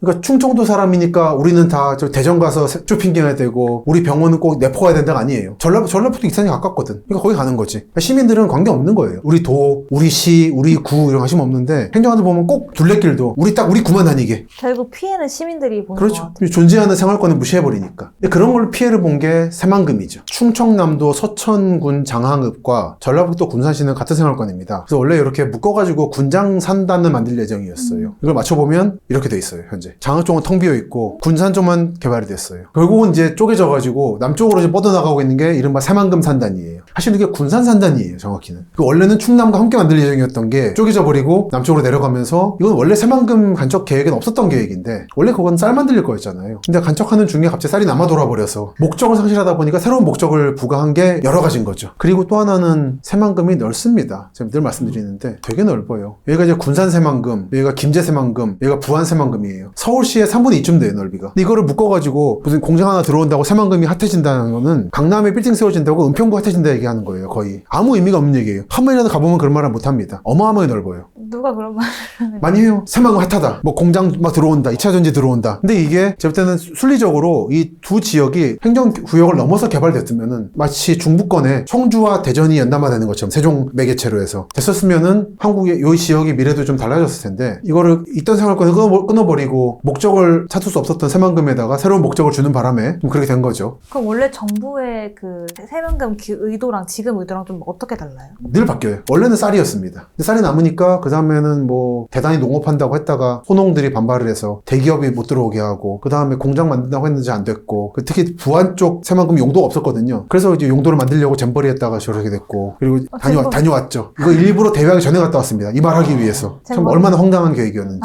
그러니까 충청도 사람이니까 우리는 다 저 대전 가서 쇼핑 해야 되고 우리 병원은 꼭 내포 가야 된다가 아니에요. 전라북도 익산이 가깝거든. 그러니까 거기 가는 거지. 그러니까 시민들은 관계 없는 거예요. 우리 도, 우리 시, 우리 구 이런 관심 없는데 행정관들 보면 꼭 둘레길도 우리 구만 다니게. 결국 피해는 시민들이 보는 그렇죠. 것 같아요. 존재하는 생활권을 무시해버리니까. 그런 걸로 피해를 본 게 새만금이죠. 충청남도 서천군 장항읍과 전라북도 군산시는 같은 생활권입니다. 그래서 원래 이렇게 묶어가지고 군장 산단을 만들 예정이었어요. 이걸 맞춰보면 이렇게 돼 있어요. 현재 장항 쪽은 텅 비어 있고 군산 쪽만 개발이 됐어요. 결국은 이제 쪼개져가지고 남쪽으로 이제 뻗어나가고 있는 게 이른바 새만금 산단이에요. 사실 이게 군산 산단이에요. 정확히는. 원래는 충남과 함께 만들 예정이었던 게 쪼개져 버리고 남쪽으로 내려가면서 이건 원래 새만금 간척 계획은 없었던 계획인데 원래 그건 쌀 만들 거였잖아요. 근데 간척하는 중에 갑자기 쌀이 남아 돌아버려서 목적을 상실하다 보니까 새로운 목적을 부과한 게 여러 가지인 거죠. 그리고 또 하나는 새만금이 넓습니다. 제가 늘 말씀드리는데 되게 넓어요. 여기가 이제 군산 새만금, 여기가 김제 새만금, 여기가 부안 새만금이에요. 서울시의 3분의 2쯤 돼요, 넓이가. 근데 이거를 묶어가지고 무슨 공장 하나 들어온다고 새만금이 핫해진다는 거는 강남에 빌딩 세워진다고 은평구 핫해진다 얘기하는 거예요, 거의. 아무 의미가 없는 얘기예요. 한 번이라도 가보면 그런 말은 못합니다. 어마어마하게 넓어요. 누가 그런 말을 하는 많이 해요. 새만금 핫하다. 뭐 공장 막 들어온다. 2차 전지 들어온다. 근데 이게 제가 볼 때는 순리적으로 이 두 지역이 행정구역을 넘어서 개발됐으면은 마치 중부권에 청주와 대전이 연담화되는 것처럼 세종 매개체로 해서 됐었으면은 한국의 이 지역의 미래도 좀 달라졌을 텐데 이거를 있던 생활권을 끊어버리고 목적을 찾을 수 없었던 새만금에다가 새로운 목적을 주는 바람에 좀 그렇게 된 거죠. 그럼 원래 정부의 그 새만금 의도랑 지금 의도랑 좀 어떻게 달라요? 늘 바뀌어요. 원래는 쌀이었습니다. 근데 쌀이 남으니까 그 다음에는 뭐 대단히 농업한다고 했다가 소농들이 반발을 해서 대기업이 못 들어오게 하고 그 다음에 공장 만든다고 했는지 안 됐고 특히 부안 쪽 새만금 용도가 없었거든요. 그래서 이제 용도를 만들려고 잼버리 했다가 저렇게 됐고 그리고 다녀왔죠. 이거 일부러 대회하기 전에 갔다 왔습니다. 이 말하기 위해서. 참 얼마나 황당한 계획이었는지.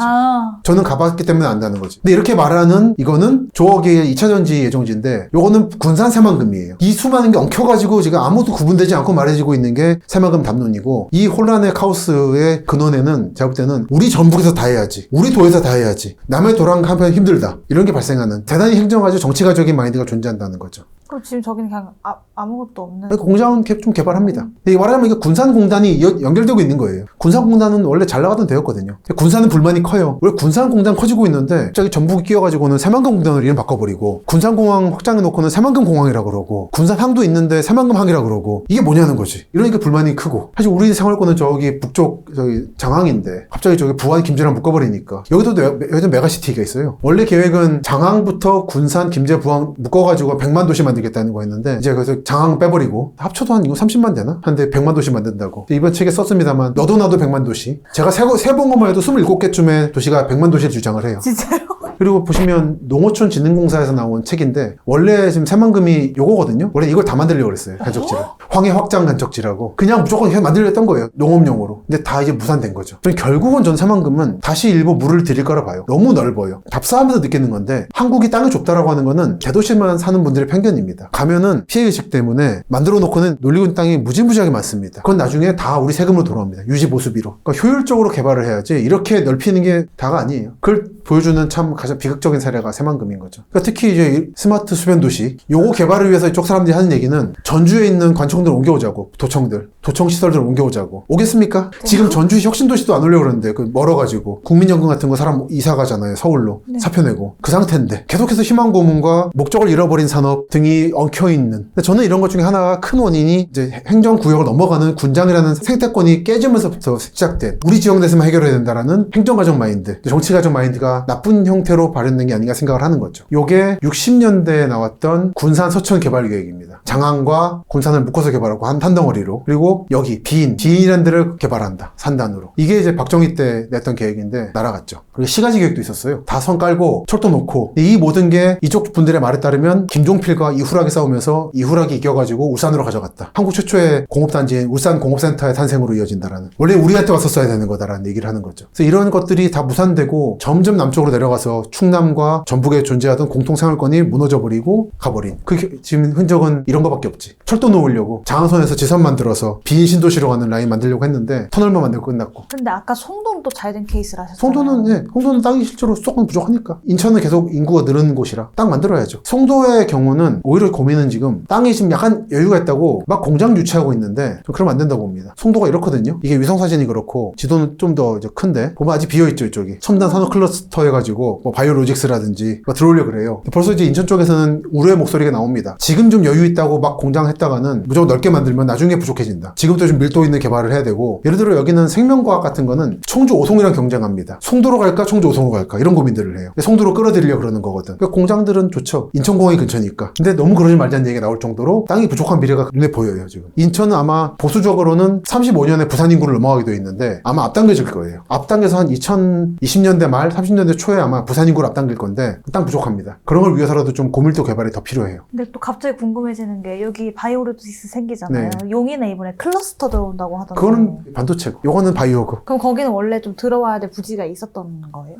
저는 가봤기 때문에 안다는 거지. 근데 이렇게 말하는 이거는 조억의 2차전지 예정지인데 요거는 군산 새만금이에요. 이 수많은 게 엉켜가지고 지금 아무도 구분되지 않고 말해지고 있는 게 새만금 담론이고 이 혼란의 카오스의 근원에는 제가 볼 때는 우리 전북에서 다 해야지. 우리 도에서 다 해야지. 남의 도랑 하면 힘들다. 이런 게 발생하는 대단히 행정가적 정치가적인 마인드가 존재한다는 거죠. 그럼 지금 저기는 그냥 아무것도 없는 공장은 좀 개발합니다. 말하자면 이게 군산공단이 연결되고 있는 거예요. 군산공단은 원래 잘 나가던 데였거든요. 군산은 불만이 커요. 원래 군산공단 커지고 있는데 갑자기 전북이 끼어가지고는 새만금공단으로 이름 바꿔버리고 군산공항 확장해놓고는 새만금공항이라고 그러고 군산항도 있는데 새만금항이라고 그러고 이게 뭐냐는 거지. 이러니까 불만이 크고 사실 우리 생활권은 저기 북쪽 저기 장항인데 갑자기 저기 부안 김제랑 묶어버리니까 여기도 메가시티가 있어요. 원래 계획은 장항부터 군산 김제 부안 묶어가지고 100만 도시 만들겠다는 거였는데 이제 그래서 장항 빼버리고 합쳐도 한 이거 30만 되나? 한데 100만 도시 만든다고. 이번 책에 썼습니다만 너도 나도 100만 도시. 제가 세본 것만 해도 27개쯤의 도시가 100만 도시를 주장을 해요. 진짜요? 그리고 보시면 농어촌 진흥공사에서 나온 책인데 원래 지금 새만금이 요거거든요. 원래 이걸 다 만들려고 그랬어요. 간척지를. 황해 확장 간척지라고. 그냥 무조건 만들려 했던 거예요. 농업용으로. 근데 다 이제 무산된 거죠. 결국은 전 새만금은 다시 일부 물을 들일 거라 봐요. 너무 넓어요. 답사하면서 느끼는 건데 한국이 땅이 좁다라고 하는 거는 대도시만 사는 분들의 편견입니다. 가면은 피해의식 때문에 만들어 놓고는 놀리고 땅이 무지무지하게 많습니다. 그건 나중에 다 우리 세금으로 돌아옵니다. 유지보수비로. 그러니까 효율적으로 개발을 해야지 이렇게 넓히는 게 다가 아니에요. 그걸 보여주는 참 가장 비극적인 사례가 새만금인 거죠. 그러니까 특히 이제 스마트 수변 도시 요거 개발을 위해서 이쪽 사람들이 하는 얘기는 전주에 있는 관청들 옮겨오자고. 도청 시설들 옮겨오자고. 오겠습니까? 지금 전주 혁신도시도 안 오려고 그러는데 그 멀어가지고 국민연금 같은 거 사람 이사 가잖아요. 서울로. 네. 사표 내고. 그 상태인데 계속해서 희망 고문과 목적을 잃어버린 산업 등이 엉켜있는. 근데 저는 이런 것 중에 하나가 큰 원인이 이제 행정구역을 넘어가는 군장이라는 생태권이 깨지면서부터 시작된 우리 지역 내에서만 해결해야 된다라는 행정가적 마인드, 정치가적 마인드가 나쁜 형태로 발현된 게 아닌가 생각을 하는 거죠. 요게 60년대에 나왔던 군산 서천 개발 계획입니다. 장항과 군산을 묶어서 개발하고 한 덩어리로. 그리고 여기 비인이라는 데를 개발한다. 산단으로. 이게 이제 박정희 때 냈던 계획인데 날아갔죠. 그리고 시가지 계획도 있었어요. 다 선 깔고 철도 놓고. 이 모든 게 이쪽 분들의 말에 따르면 김종필과 이후락이 싸우면서 이후락이 이겨가지고 울산으로 가져갔다. 한국 최초의 공업단지인 울산공업센터의 탄생으로 이어진다라는. 원래 우리한테 왔었어야 되는 거다라는 얘기를 하는 거죠. 그래서 이런 것들이 다 무산되고 점점 남쪽으로 내려가서 충남과 전북에 존재하던 공통생활권이 무너져버리고 가버린. 지금 흔적은 이런 거밖에 없지. 철도 놓으려고 장항선에서 지선 만들어서 비인 신도시로 가는 라인 만들려고 했는데 터널만 만들고 끝났고. 근데 아까 송도는 또 잘 된 케이스를 하셨잖아요. 송도는 땅이 실제로 조금 부족하니까. 인천은 계속 인구가 늘는 곳이라 땅 만들어야죠. 송도의 경우는 오히려 고민은 지금 땅이 지금 약간 여유가 있다고 막 공장 유치하고 있는데 그러면 안 된다고 봅니다. 송도가 이렇거든요. 이게 위성사진이 그렇고 지도는 좀 더 큰데 보면 아직 비어있죠. 이쪽이 첨단 산업 클러스터 해가지고 뭐 바이오로직스라든지 뭐 들어오려 그래요. 벌써 이제 인천 쪽에서는 우려의 목소리가 나옵니다. 지금 좀 여유 있다고 막 공장 했다가는 무조건 넓게 만들면 나중에 부족해진다. 지금부터 좀 밀도 있는 개발을 해야 되고, 예를 들어 여기는 생명과학 같은 거는 청주 오송이랑 경쟁합니다. 송도로 갈까 청주 오송으로 갈까 이런 고민들을 해요. 송도로 끌어들이려 그러는 거거든. 그러니까 공장들은 좋죠. 인천공항이 근처니까. 근데 너무 그러지 말자는 얘기가 나올 정도로 땅이 부족한 미래가 눈에 보여요 지금. 인천은 아마 보수적으로는 35년에 부산 인구를 넘어가게 돼 있는데 아마 앞당겨질 거예요. 앞당겨서 한 2020년대 말 30년대 초에 아마 부산 인구를 앞당길 건데 땅 부족합니다. 그런 걸 위해서라도 좀 고밀도 개발이 더 필요해요. 근데 또 갑자기 궁금해지는 게 여기 바이오로직스 생기잖아요. 네. 용인에 이번에 클러스터 들어온다고 하던데. 그거는 반도체고 요거는 바이오고. 그럼 거기는 원래 좀 들어와야 될 부지가 있었던 거예요?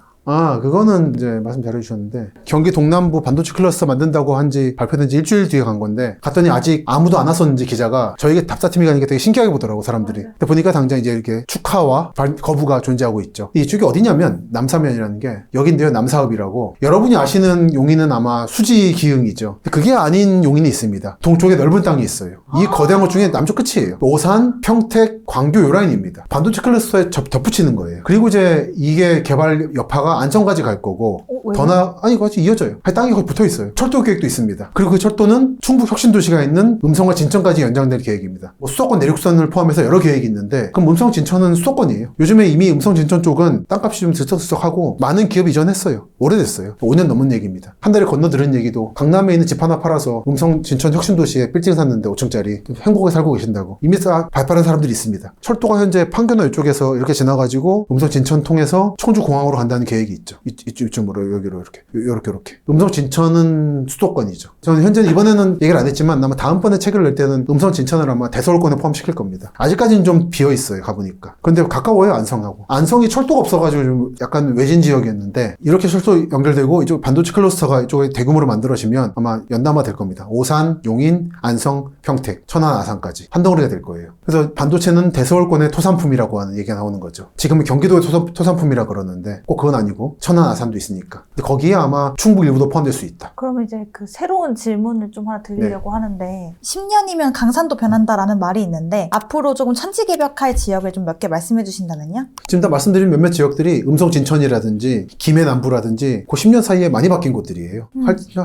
그거는 이제 말씀 잘해주셨는데, 경기 동남부 반도체 클러스터 만든다고 한지 발표된 지 일주일 뒤에 간 건데, 갔더니 아직 아무도 안 왔었는지 기자가 저에게 답사팀이 가니까 되게 신기하게 보더라고, 사람들이. 근데 보니까 당장 이제 이렇게 축하와 거부가 존재하고 있죠. 이쪽이 어디냐면, 남사면이라는 게, 여긴데요, 남사읍이라고. 여러분이 아시는 용인은 아마 수지 기흥이죠. 근데 그게 아닌 용인이 있습니다. 동쪽에 넓은 땅이 있어요. 이 거대한 것 중에 남쪽 끝이에요. 오산, 평택, 광교 요 라인입니다. 반도체 클러스터에 덧붙이는 거예요. 그리고 이제 이게 개발 여파가 안성까지 갈 거고, 왜요? 아니, 같이 이어져요. 땅이 거의 붙어 있어요. 철도 계획도 있습니다. 그리고 그 철도는 충북 혁신도시가 있는 음성과 진천까지 연장될 계획입니다. 뭐 수도권 내륙선을 포함해서 여러 계획이 있는데, 그럼 음성 진천은 수도권이에요. 요즘에 이미 음성 진천 쪽은 땅값이 좀 들썩들썩하고 많은 기업이 이전했어요. 오래됐어요. 5년 넘은 얘기입니다. 한 달에 건너 들은 얘기도 강남에 있는 집 하나 팔아서 음성 진천 혁신도시에 빌딩 샀는데 5층짜리 행복하게 살고 계신다고. 이미 발빠른 사람들이 있습니다. 철도가 현재 판교나 이쪽에서 이렇게 지나가지고 음성 진천 통해서 청주 공항으로 간다는 계획이 있죠. 이쪽으로 여기로 이렇게. 음성 진천은 수도권이죠. 저는 현재 이번에는 얘기를 안 했지만 아마 다음번에 책을 낼 때는 음성 진천을 아마 대서울권에 포함시킬 겁니다. 아직까지는 좀 비어 있어요. 가보니까. 그런데 가까워요, 안성하고. 안성이 철도가 없어가지고 좀 약간 외진 지역이었는데, 이렇게 철도 연결되고 이쪽 반도체 클러스터가 이쪽에 대규모로 만들어지면 아마 연남화 될 겁니다. 오산, 용인, 안성, 평택, 천안, 아산까지 한 덩어리가 될 거예요. 그래서 반도체는 대서울권의 토산품이라고 하는 얘기가 나오는 거죠. 지금은 경기도의 토산품이라 그러는데 꼭 그건 아니고 천안, 아산도 있으니까. 근데 거기에 아마 충북 일부도 포함될 수 있다. 그러면 이제 그 새로운 질문을 좀 하나 드리려고 하는데, 10년이면 강산도 변한다라는 말이 있는데 앞으로 조금 천지개벽할 지역을 좀 몇 개 말씀해 주신다면요? 지금 다 말씀드린 몇몇 지역들이 음성 진천이라든지 김해 남부라든지 그 10년 사이에 많이 바뀐 곳들이에요.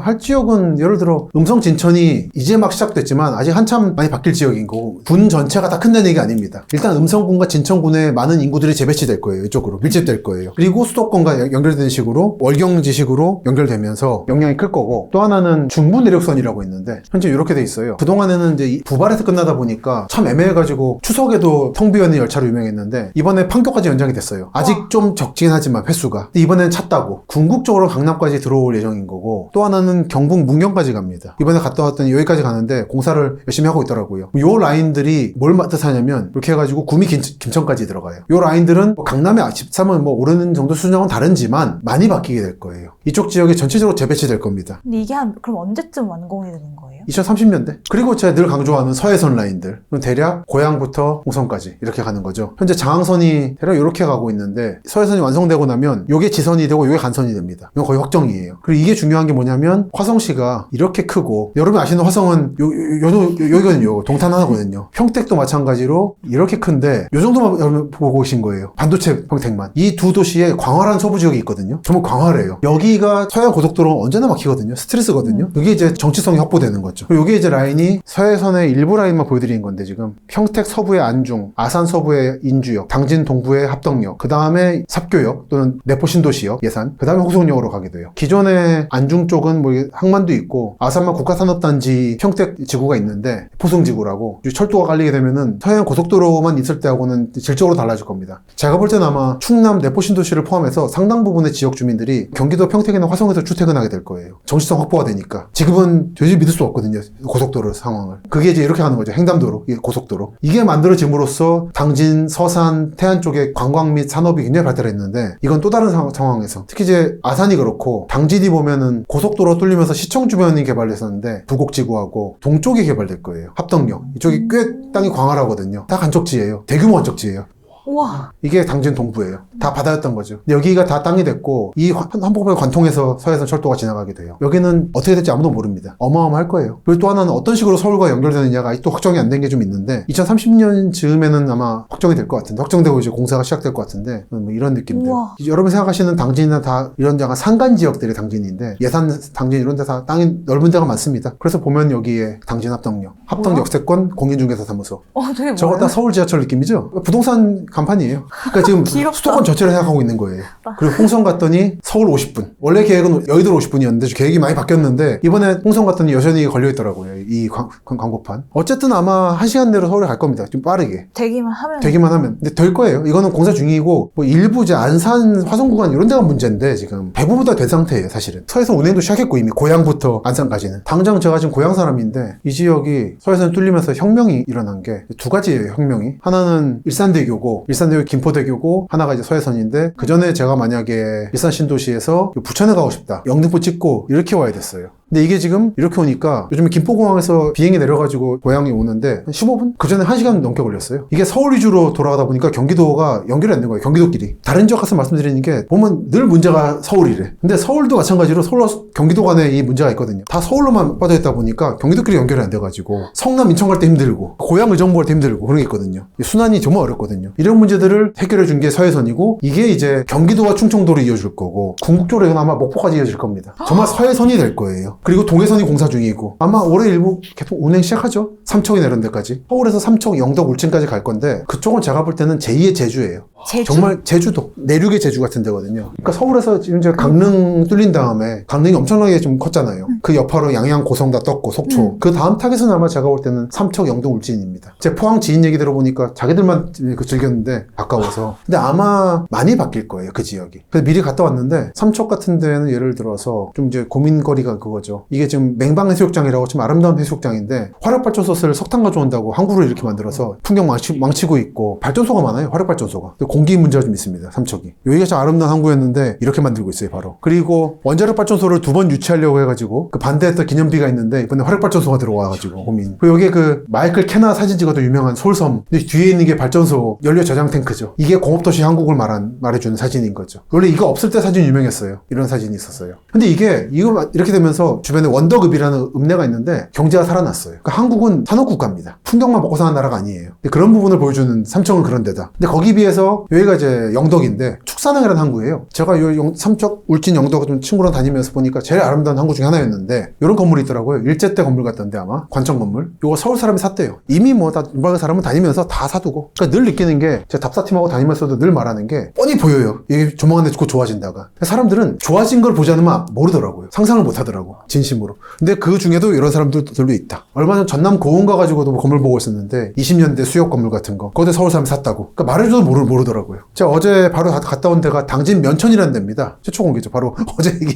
할 지역은 예를 들어 음성 진천이 이제 막 시작됐지만 아직 한참 많이 바뀔 지역인 거고, 군 전체가 다 큰다는 얘기 아닙니다. 일단 음성군과 진천군에 많은 인구들이 재배치될 거예요. 이쪽으로 밀집될 거예요. 그리고 수도권과 연결되는 식으로 월경지식으로 연결되면서 영향이 클 거고, 또 하나는 중부 내륙선이라고 있는데 현재 이렇게 돼 있어요. 그동안에는 이제 부발에서 끝나다 보니까 참 애매해가지고 추석에도 텅 비어있는 열차로 유명했는데 이번에 판교까지 연장이 됐어요. 아직 좀 적긴 하지만 횟수가. 근데 이번에는 찼다고. 궁극적으로 강남까지 들어올 예정인 거고, 또 하나는 경북 문경까지 갑니다. 이번에 갔다 왔더니 여기까지 가는데 공사를 열심히 하고 있더라고요. 요 라인들이 뭘 뜻하냐면 이렇게 해가지고 구미 김천까지 들어가요. 요 라인들은 뭐 강남의 13은 뭐 오르는 정도 수준은 다른지만 많이 바뀌게 될 거예요. 이쪽 지역에 전체적으로 재배치될 겁니다. 근데 이게 그럼 언제쯤 완공이 되는 거예요? 2030년대. 그리고 제가 늘 강조하는 서해선 라인들. 대략 고양부터 홍성까지 이렇게 가는 거죠. 현재 장항선이 대략 이렇게 가고 있는데, 서해선이 완성되고 나면 요게 지선이 되고 요게 간선이 됩니다. 이건 거의 확정이에요. 그리고 이게 중요한 게 뭐냐면 화성시가 이렇게 크고, 여러분이 아시는 화성은 여기거든요. 동탄 하나거든요. 평택도 마찬가지로 이렇게 큰데 요 정도만 여러분 보고 계신 거예요. 반도체 평택만. 이 두 도시에 광활한 소부 지역이 있거든요. 정말 광활해요. 여기가 서해안 고속도로는 언제나 막히거든요. 스트레스거든요. 이게 이제 정치성이 확보되는 거죠. 그리고 이게 이제 라인이 서해선의 일부 라인만 보여드리는 건데, 지금 평택 서부의 안중, 아산 서부의 인주역, 당진 동부의 합덕역, 그 다음에 삽교역 또는 내포 신도시역, 예산, 그 다음에 호송역으로 가게 돼요. 기존의 안중 쪽은 뭐 항만도 있고 아산만 국가산업단지 평택 지구가 있는데 포승지구라고, 철도가 깔리게 되면은 서해안 고속도로만 있을 때하고는 질적으로 달라질 겁니다. 제가 볼 때는 아마 충남 내포 신도시를 포함해서 상당 부분의 지역 주민들이 경기도 평택이나 화성에서 출퇴근하게 될 거예요. 정치성 확보가 되니까. 지금은 도저히 믿을 수 없거든요. 고속도로 상황을. 그게 이제 이렇게 가는 거죠. 횡단도로, 이게 고속도로. 이게 만들어짐으로써 당진, 서산, 태안 쪽에 관광 및 산업이 굉장히 발달했는데, 이건 또 다른 상황에서, 특히 이제 아산이 그렇고 당진이 보면은 고속도로 뚫리면서 시청 주변이 개발됐었는데 부곡지구하고 동쪽이 개발될 거예요. 합덕역. 이쪽이 꽤 땅이 광활하거든요. 다 간척지예요. 대규모 간척지예요. 우와. 이게 당진 동부예요. 다 바다였던 거죠. 근데 여기가 다 땅이 됐고 이 한복판을 관통해서 서해선 철도가 지나가게 돼요. 여기는 어떻게 될지 아무도 모릅니다. 어마어마할 거예요. 그리고 또 하나는 어떤 식으로 서울과 연결되느냐가 아직도 확정이 안 된 게 좀 있는데 2030년 즈음에는 아마 확정이 될 것 같은데 확정되고 이제 공사가 시작될 것 같은데 뭐 이런 느낌들. 우와. 여러분 생각하시는 당진은 다 이런 약간 산간 지역들이 당진인데 예산 당진 이런 데 다 땅이 넓은 데가 많습니다. 그래서 보면 여기에 당진 합덕역, 합덕역세권 공인중개사사무소. 되게 저거 뭐예요? 다 서울 지하철 느낌이죠? 부동산 간판이에요. 그러니까 지금 귀엽다. 수도권 전체를 생각하고 있는 거예요. 그리고 홍성 갔더니 서울 50분. 원래 계획은 여의도 50분이었는데 계획이 많이 바뀌었는데 이번에 홍성 갔더니 여전히 걸려있더라고요. 이 광고판. 어쨌든 아마 1시간 내로 서울에 갈 겁니다. 좀 빠르게. 되기만 하면. 되기만 하면. 근데 될 거예요. 이거는 공사 중이고 뭐 일부 이제 안산, 화성 구간 이런 데가 문제인데 지금 대부분 다 된 상태예요. 사실은. 서해선 운행도 시작했고 이미 고향부터 안산까지는. 당장 제가 지금 고향 사람인데 이 지역이 서해선 뚫리면서 혁명이 일어난 게 두 가지예요. 혁명이. 하나는 일산대교고 일산대교 김포대교고 하나가 이제 서해선인데 그 전에 제가 만약에 일산 신도시에서 부천에 가고 싶다. 영등포 찍고 이렇게 와야 됐어요. 근데 이게 지금 이렇게 오니까 요즘에 김포공항에서 비행이 내려가지고 고향에 오는데 한 15분? 그 전에 1시간 넘게 걸렸어요. 이게 서울 위주로 돌아가다 보니까 경기도가 연결이 안 된 거예요. 경기도끼리. 다른 지역 가서 말씀드리는 게 보면 늘 문제가 서울이래. 근데 서울도 마찬가지로 서울과 경기도 간에 이 문제가 있거든요. 다 서울로만 빠져있다 보니까 경기도끼리 연결이 안 돼가지고 성남 인천 갈 때 힘들고 고향 의정부 갈 때 힘들고 그런 게 있거든요. 순환이 정말 어렵거든요. 이런 문제들을 해결해 준 게 서해선이고 이게 이제 경기도와 충청도로 이어질 거고 궁극적으로 이건 아마 목포까지 이어질 겁니다. 정말 서해선이 될 거예요. 그리고 동해선이 공사 중이고 아마 올해 일부 개통 운행 시작하죠. 삼척이나 이런 데까지. 서울에서 삼척, 영덕, 울진까지 갈 건데 그쪽은 제가 볼 때는 제2의 제주예요. 제주? 정말 제주도, 내륙의 제주 같은 데거든요. 그러니까 서울에서 지금 이제 강릉 뚫린 다음에 강릉이 엄청나게 좀 컸잖아요. 그 여파로 양양, 고성 다 떴고 속초. 그 다음 타겟은 아마 제가 볼 때는 삼척, 영동, 울진입니다. 제 포항 지인 얘기 들어보니까 자기들만 즐겼는데 가까워서. 근데 아마 많이 바뀔 거예요, 그 지역이. 그래서 미리 갔다 왔는데 삼척 같은 데는 예를 들어서 좀 이제 고민거리가 그거죠. 이게 지금 맹방 해수욕장이라고 좀 아름다운 해수욕장인데 화력발전소를 석탄 가져온다고 항구를 이렇게 만들어서 풍경 망치고 있고 발전소가 많아요. 화력발전소가. 공기 문제가 좀 있습니다. 삼척이. 여기가 참 아름다운 항구였는데 이렇게 만들고 있어요. 바로. 그리고 원자력 발전소를 2번 유치하려고 해가지고 그 반대했던 기념비가 있는데 이번에 화력발전소가 들어와가지고 고민. 그리고 여기에 그 마이클 캐나 사진 찍어도 유명한 솔섬. 근데 뒤에 있는 게 발전소 연료 저장 탱크죠. 이게 공업도시 한국을 말해주는 사진인 거죠. 원래 이거 없을 때 사진 유명했어요. 이런 사진이 있었어요. 근데 이거 이렇게 되면서 주변에 원덕읍이라는 읍내가 있는데 경제가 살아났어요. 그러니까 한국은 산업국가입니다. 풍경만 먹고 사는 나라가 아니에요. 근데 그런 부분을 보여주는 삼척은 그런 데다. 근데 거기에 비해서 여기가 이제 영덕인데 축산항이라는 항구예요. 제가 삼척, 울진, 영덕 좀 친구랑 다니면서 보니까 제일 아름다운 항구 중에 하나였는데 이런 건물이 있더라고요. 일제 때 건물 같던데 아마 관청 건물. 이거 서울 사람이 샀대요. 이미 뭐 다 일반 사람은 다니면서 다 사두고. 그러니까 늘 느끼는 게 제가 답사팀하고 다니면서도 늘 말하는 게 뻔히 보여요. 이게 조만간 곧 좋아진다가. 사람들은 좋아진 걸 보지 않으면 모르더라고요. 상상을 못 하더라고. 진심으로. 근데 그 중에도 이런 사람들도 있다. 얼마 전 전남 고흥 가가지고도 건물 보고 있었는데 20년대 수역 건물 같은 거. 거기에 서울 사람이 샀다고. 그러니까 말해줘도 모르더라고요. 제가 어제 바로 갔다 온 데가 당진 면천이라는 데입니다. 최초 공개죠. 바로 어제 얘기.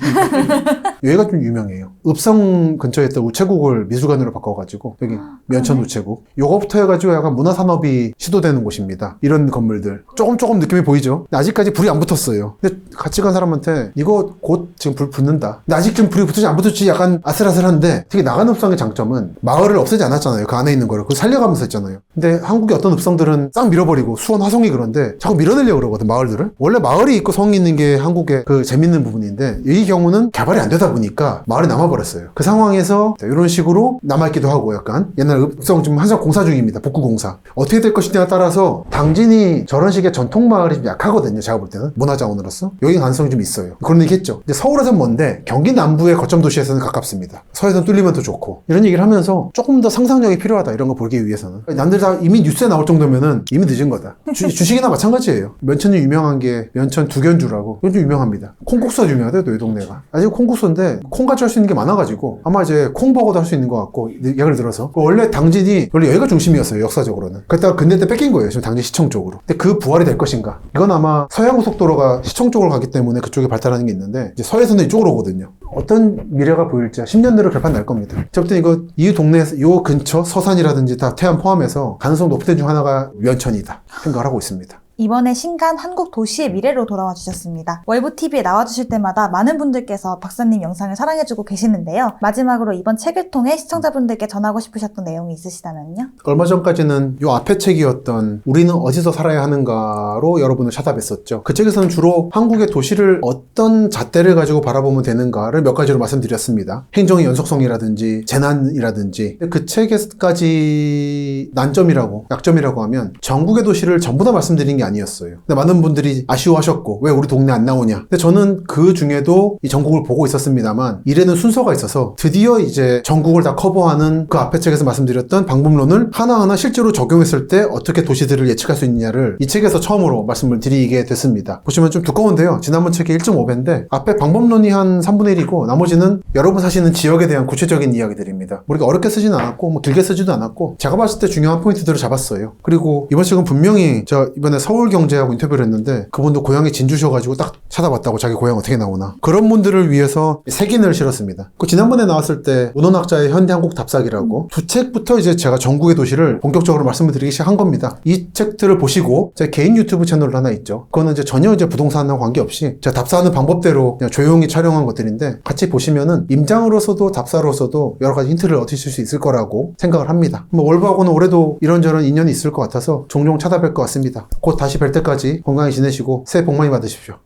여기가 좀 유명해요. 읍성 근처에 있던 우체국을 미술관으로 바꿔가지고 여기 면천 우체국. 요거부터 해가지고 약간 문화산업이 시도되는 곳입니다. 이런 건물들. 조금 느낌이 보이죠? 근데 아직까지 불이 안 붙었어요. 근데 같이 간 사람한테 이거 곧 지금 불 붙는다. 근데 아직 지금 불이 붙을지 안 붙을지 약간 아슬아슬한데 되게 나간 읍성의 장점은 마을을 없애지 않았잖아요. 그 안에 있는 거를. 그걸 살려가면서 했잖아요. 근데 한국의 어떤 읍성들은 싹 밀어버리고 수원, 화성이 그런데 자꾸 밀어내려고 그러거든, 마을들을. 원래 마을이 있고 성이 있는 게 한국의 그 재밌는 부분인데 이 경우는 개발이 안 되다 보니까 마을이 남아버렸어요. 그 상황에서 이런 식으로 남아있기도 하고 약간 옛날 읍성 지금 한참 공사 중입니다. 복구공사. 어떻게 될 것이냐에 따라서 당진이 저런 식의 전통 마을이 좀 약하거든요. 제가 볼 때는. 문화자원으로서. 여기 가능성이 좀 있어요. 그런 얘기 했죠. 근데 서울에서는 먼데 경기 남부의 거점 도시에서는 가깝습니다. 서해선 뚫리면 더 좋고. 이런 얘기를 하면서 조금 더 상상력이 필요하다. 이런 거 보기 위해서는. 남들 다 이미 뉴스에 나올 정도면은 이미 늦은 거다. 주식이나 마찬가지예요. 면천이 유명한 게 면천 두견주라고. 이건 좀 유명합니다. 콩국수가 유명하대요. 또 이 동네가. 아직 콩국수인데 콩같이 할 수 있는 게 많아가지고 아마 이제 콩버거도 할 수 있는 것 같고 예를 들어서 원래 당진이 원래 여기가 중심이었어요. 역사적으로는. 그랬다가 근대 때 뺏긴 거예요. 지금 당진 시청 쪽으로. 근데 그 부활이 될 것인가? 이건 아마 서해안고속도로가 시청 쪽으로 가기 때문에 그쪽에 발달하는 게 있는데 이제 서해선은 이쪽으로 오거든요. 어떤 미래가 보일지 10년 내로 결판 날 겁니다. 제가 볼 때 이거 이 동네에서 요 근처 서산이라든지 다 태안 포함해서 가능성 높은 데 중 하나가 면천이다 생각을 하고 있습니다. 이번에 신간 한국 도시의 미래로 돌아와 주셨습니다. 월브TV에 나와주실 때마다 많은 분들께서 박사님 영상을 사랑해주고 계시는데요. 마지막으로 이번 책을 통해 시청자분들께 전하고 싶으셨던 내용이 있으시다면요? 얼마 전까지는 요 앞에 책이었던 우리는 어디서 살아야 하는가로 여러분을 찾아뵀었죠. 그 책에서는 주로 한국의 도시를 어떤 잣대를 가지고 바라보면 되는가를 몇 가지로 말씀드렸습니다. 행정의 연속성이라든지 재난이라든지. 그 책에까지 난점이라고 약점이라고 하면 전국의 도시를 전부 다 말씀드린 게 아니었어요. 근데 많은 분들이 아쉬워하셨고 왜 우리 동네 안 나오냐. 근데 저는 그 중에도 이 전국을 보고 있었습니다만 일에는 순서가 있어서 드디어 이제 전국을 다 커버하는 그 앞에 책에서 말씀드렸던 방법론을 하나하나 실제로 적용했을 때 어떻게 도시들을 예측할 수 있느냐를 이 책에서 처음으로 말씀을 드리게 됐습니다. 보시면 좀 두꺼운데요. 지난번 책이 1.5배인데 앞에 방법론이 한 3분의 1이고 나머지는 여러분 사시는 지역에 대한 구체적인 이야기들입니다. 우리가 어렵게 쓰지는 않았고 뭐 길게 쓰지도 않았고 제가 봤을 때 중요한 포인트들을 잡았어요. 그리고 이번 책은 분명히 저 이번에 서울경제하고 인터뷰를 했는데 그분도 고향이 진주셔가지고 딱 찾아봤다고 자기 고향 어떻게 나오나 그런 분들을 위해서 색인을 실었습니다. 그 지난번에 나왔을 때 문헌학자의 현대한국 답사기라고 두 책부터 이제 제가 전국의 도시를 본격적으로 말씀을 드리기 시작한 겁니다. 이 책들을 보시고 제 개인 유튜브 채널 하나 있죠. 그거는 이제 전혀 이제 부동산하고 관계없이 제가 답사하는 방법대로 그냥 조용히 촬영한 것들인데 같이 보시면은 임장으로서도 답사로서도 여러 가지 힌트를 얻으실 수 있을 거라고 생각을 합니다. 뭐 월부하고는 올해도 이런저런 인연이 있을 것 같아서 종종 찾아뵐 것 같습니다. 곧 다시 뵐 때까지 건강히 지내시고 새해 복 많이 받으십시오.